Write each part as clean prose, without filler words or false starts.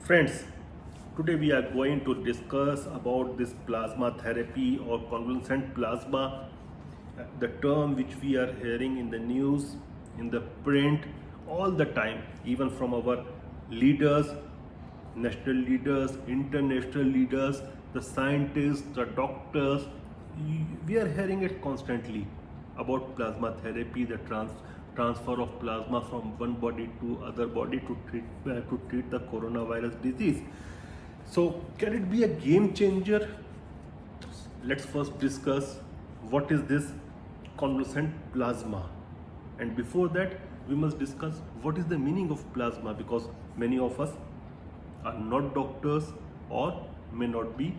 Friends, today we are going to discuss about this plasma therapy or convalescent plasma, the term which we are hearing in the news, in the print all the time, even from our leaders, national leaders, international leaders, the scientists, the doctors. We are hearing it constantly about plasma therapy, the transfer of plasma from one body to other body to treat the coronavirus disease. So, can it be a game changer? Let's first discuss what is this convalescent plasma, and before that we must discuss what is the meaning of plasma, because many of us are not doctors or may not be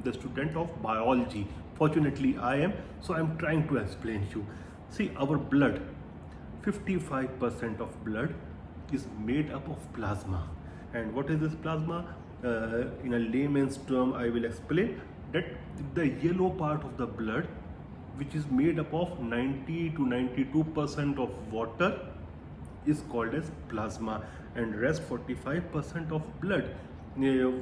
the student of biology. Fortunately I am, so I'm trying to explain you. See, our blood, 55% of blood is made up of plasma. And what is this plasma? In a layman's term, I will explain that the yellow part of the blood, which is made up of 90 to 92% of water, is called as plasma, and rest 45% of blood,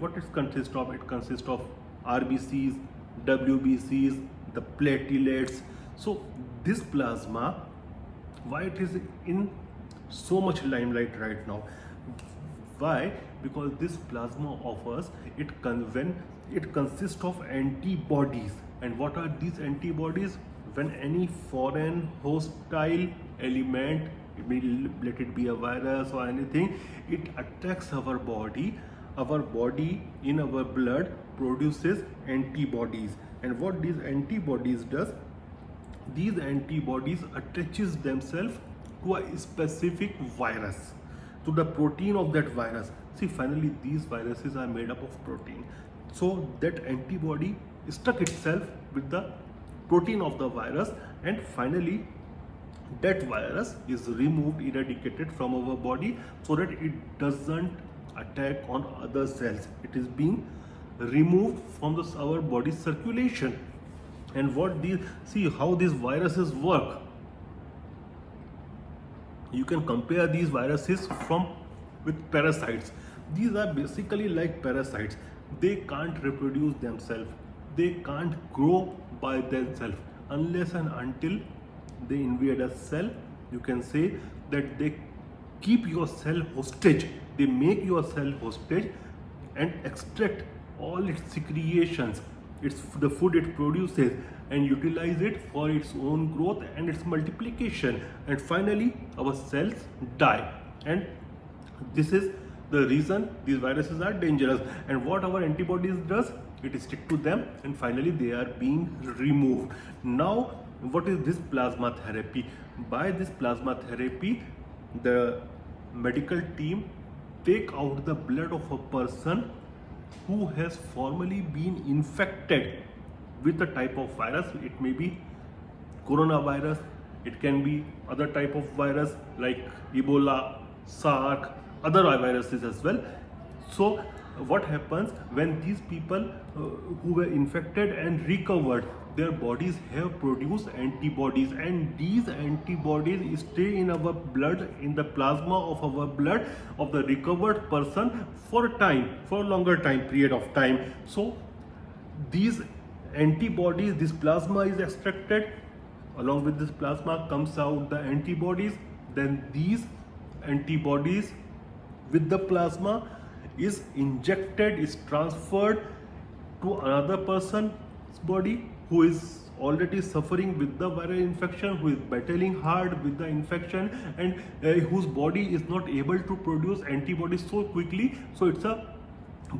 what it consists of? It consists of RBCs, WBCs, the platelets. So this plasma, why it is in so much limelight right now? Why? Because this plasma offers when it consists of antibodies. And what are these antibodies? When any foreign hostile element, let it be a virus or anything, it attacks our body in our blood produces antibodies. And what these antibodies does, these antibodies attaches themselves to a specific virus, to the protein of that virus. See, finally these viruses are made up of protein, so that antibody stuck itself with the protein of the virus, and finally that virus is removed, eradicated from our body, so that it doesn't attack on other cells. It is being removed from our body's circulation. And see how these viruses work. You can compare these viruses with parasites. These are basically like parasites. They can't reproduce themselves, they can't grow by themselves unless and until they invade a cell. You can say that they keep your cell hostage, they make your cell hostage and extract all its secretions, the food it produces, and utilize it for its own growth and its multiplication. And finally our cells die. And this is the reason these viruses are dangerous. And what our antibodies does, it stick to them, and finally they are being removed. Now what is this plasma therapy? By this plasma therapy, the medical team take out the blood of a person who has formerly been infected with a type of virus. It may be coronavirus, it can be other type of virus like Ebola, SARS, other viruses as well. So what happens when these people who were infected and recovered, their bodies have produced antibodies, and these antibodies stay in our blood, in the plasma of our blood of the recovered person for a longer time period of time. So these antibodies, this plasma is extracted, along with this plasma comes out the antibodies. Then these antibodies with the plasma is injected, is transferred to another person's body who is already suffering with the viral infection, who is battling hard with the infection, and whose body is not able to produce antibodies so quickly. So it's a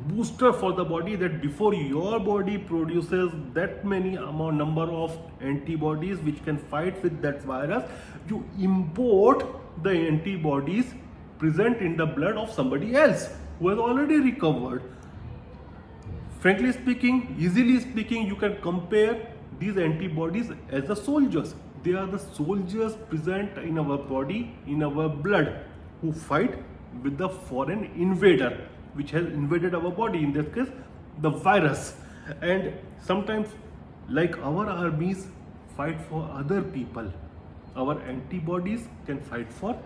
booster for the body, that before your body produces that many number of antibodies which can fight with that virus, you import the antibodies present in the blood of somebody else who has already recovered. Frankly speaking, easily speaking, you can compare these antibodies as the soldiers. They are the soldiers present in our body, in our blood, who fight with the foreign invader which has invaded our body, in this case the virus. And sometimes, like our armies fight for other people, our antibodies can fight for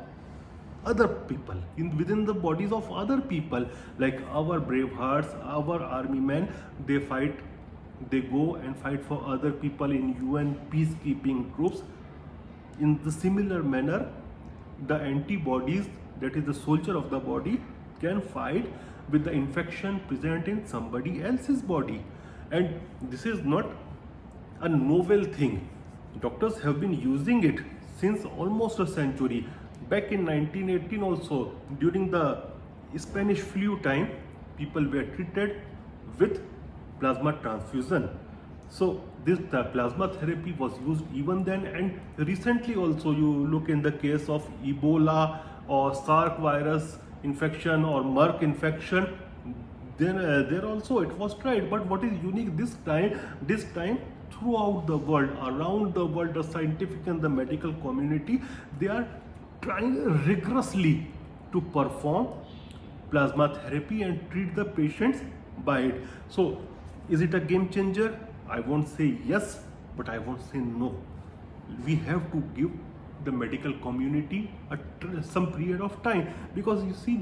other people, within the bodies of other people, like our brave hearts, our army men. They fight, they go and fight for other people in UN peacekeeping groups. In the similar manner, the antibodies, that is the soldier of the body, can fight with the infection present in somebody else's body. And this is not a novel thing. Doctors have been using it since almost a century. Back in 1918 also, during the Spanish flu time, people were treated with plasma transfusion. So this plasma therapy was used even then, and recently also. You look in the case of Ebola or SARS virus infection or Merck infection, then there also it was tried. But what is unique this time throughout the world, around the world, the scientific and the medical community, they are trying rigorously to perform plasma therapy and treat the patients by it. So is it a game changer? I won't say yes, but I won't say no. We have to give the medical community some period of time, because you see,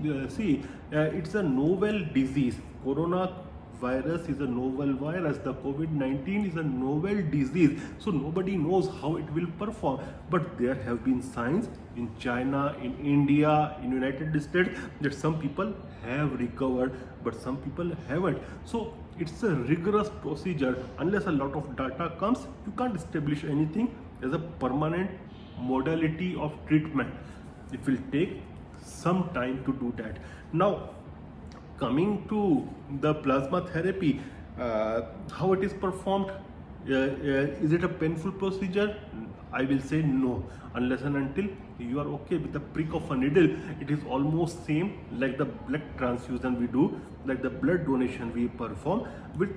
it's a novel disease. Corona virus is a novel virus. The COVID-19 is a novel disease. So nobody knows how it will perform. But there have been signs in China, in India, in United States, that some people have recovered, but some people haven't. So it's a rigorous procedure. Unless a lot of data comes, you can't establish anything as a permanent modality of treatment. It will take some time to do that. Now, coming to the plasma therapy, how it is performed, is it a painful procedure? I will say no, unless and until you are okay with the prick of a needle. It is almost same like the blood transfusion we do, like the blood donation we perform, with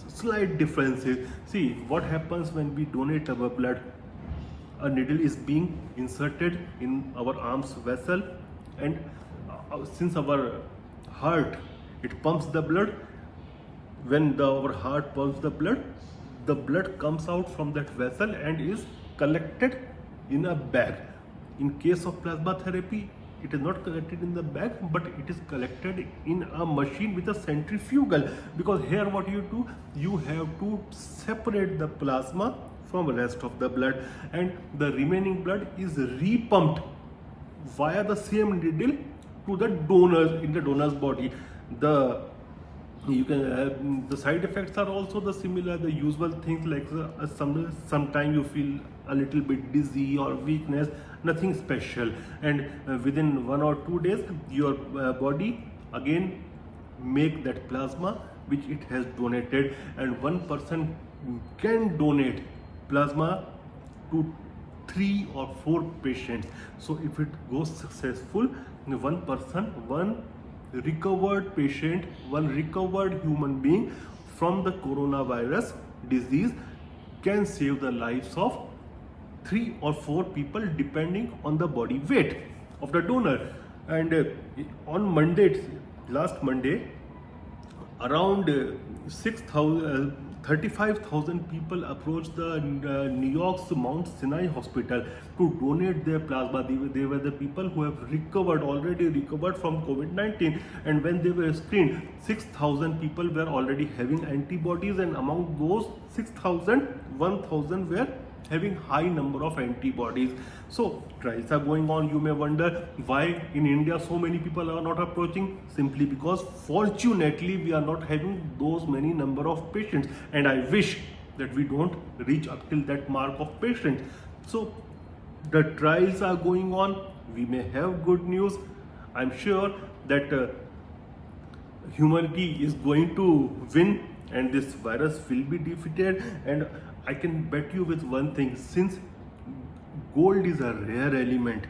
slight differences. See what happens when we donate our blood. A needle is being inserted in our arm's vessel, and since our heart, it pumps the blood. When our heart pumps the blood comes out from that vessel and is collected in a bag. In case of plasma therapy, it is not collected in the bag, but it is collected in a machine with a centrifugal. Because here what you do, you have to separate the plasma from the rest of the blood, and the remaining blood is repumped via the same needle to the donors in the donor's body. The side effects are also the similar, the usual things, like sometimes you feel a little bit dizzy or weakness, nothing special. And within 1 or 2 days, your body again make that plasma which it has donated. And one person can donate plasma to 3 or 4 patients. So if it goes successful, one person, one recovered patient, one recovered human being from the coronavirus disease can save the lives of 3 or 4 people, depending on the body weight of the donor. And on Monday, last Monday, around 35,000 people approached the New York's Mount Sinai Hospital to donate their plasma. They were the people who have already recovered from COVID-19. And when they were screened, 6,000 people were already having antibodies, and among those 6,000, 1,000 were having high number of antibodies. So trials are going on. You may wonder why in India so many people are not approaching. Simply because fortunately we are not having those many number of patients, and I wish that we don't reach up till that mark of patients. So the trials are going on. We may have good news. I'm sure that humanity is going to win, and this virus will be defeated. And I can bet you with one thing, since gold is a rare element,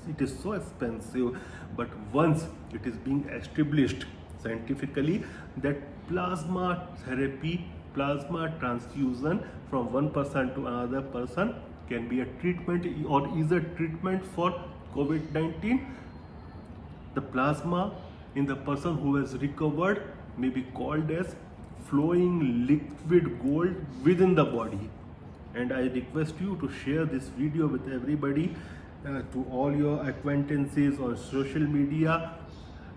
it is so expensive, but once it is being established scientifically that plasma therapy, plasma transfusion from one person to another person can be a treatment, or is a treatment for COVID-19, the plasma in the person who has recovered may be called as flowing liquid gold within the body. And I request you to share this video with everybody, to all your acquaintances on social media.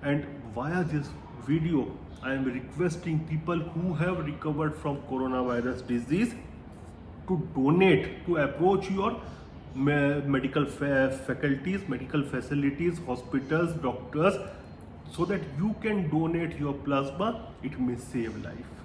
And via this video, I am requesting people who have recovered from coronavirus disease to donate, to approach your medical faculties, medical facilities, hospitals, doctors, so that you can donate your plasma. It may save life.